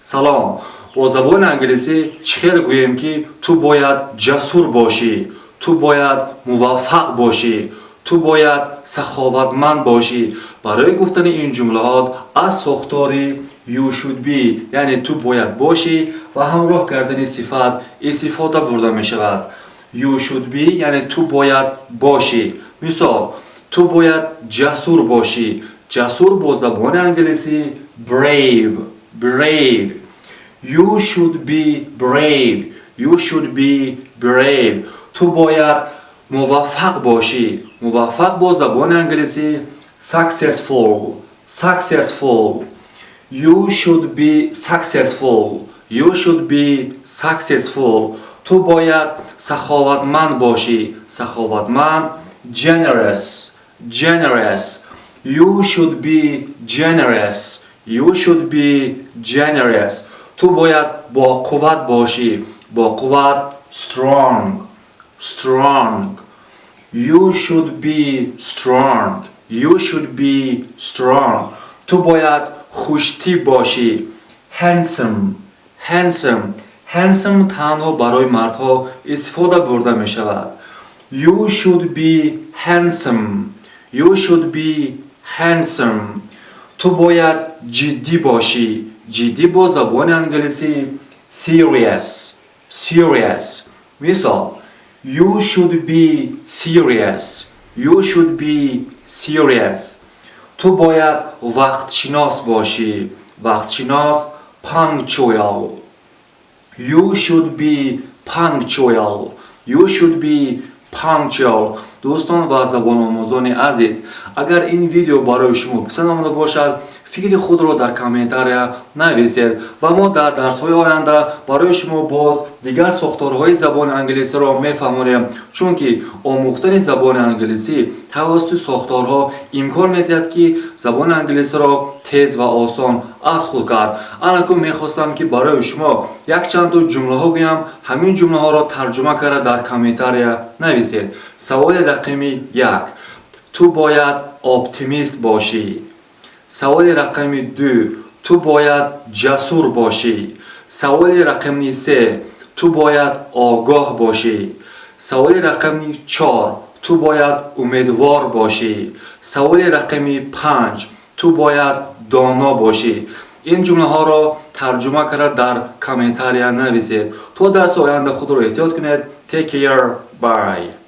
سلام. با زبان انگلیسی چخیل گویم که تو باید جسور باشی، تو باید موفق باشی، تو باید سخاوتمند باشی. برای گفتن این جملات از ساختاری you should be یعنی تو باید باشی و همراه کردن صفت این صفات برده می شود. You should be یعنی تو باید باشی. مثال تو باید جسور باشی. جسور با زبان انگلیسی brave. You should be brave. You should be brave. تو باید موفق باشی. موفق با زبان انگلیسی successful. You should be successful. You should be successful. تو باید سخاوتمند باشی. سخاوتمند generous. You should be generous. You should be generous. تو باید با قوت باشی. با قوت strong. You should be strong. You should be strong. تو باید خوش‌تیپ باشی. handsome تنها برای مردها استفاده برده می شود. You should be handsome. تو باید جدی باشی. جدی با زبان انگلیسی serious. مثال You should be serious. تو باید وقت شناس باشی. وقت شناس punctual. You should be punctual. دوستان و زبان آموزان عزیز، اگر این ویدیو برای شما پسند آمده باشد فکر خود را در کامنتاریا نویسید و ما در درس‌های آینده برای شما باز دیگر ساختارهای زبان انگلیسی را می‌فهمانیم، چون که آموختن زبان انگلیسی توسط ساختارها امکان می‌دهد که زبان انگلیسی را تیز و آسان از خود کرد. اکنون می‌خواستم که برای شما یک چند تا جمله ها گویم، همین جمله ها را ترجمه کرده در کامنتاریا نویسید. سوال رقمی 1 تو باید اپتیمیست باشی. سوال رقمی 2 تو باید جسور باشی. سوال رقمی 3 تو باید آگاه باشی. سوال رقمی 4 تو باید امیدوار باشی. سوال رقمی 5 تو باید دانا باشی. این جمله ها را ترجمه کرده در کامنتاریا نویسید. تا درس آینده خود را احتیاط کنید. Take care. Bye.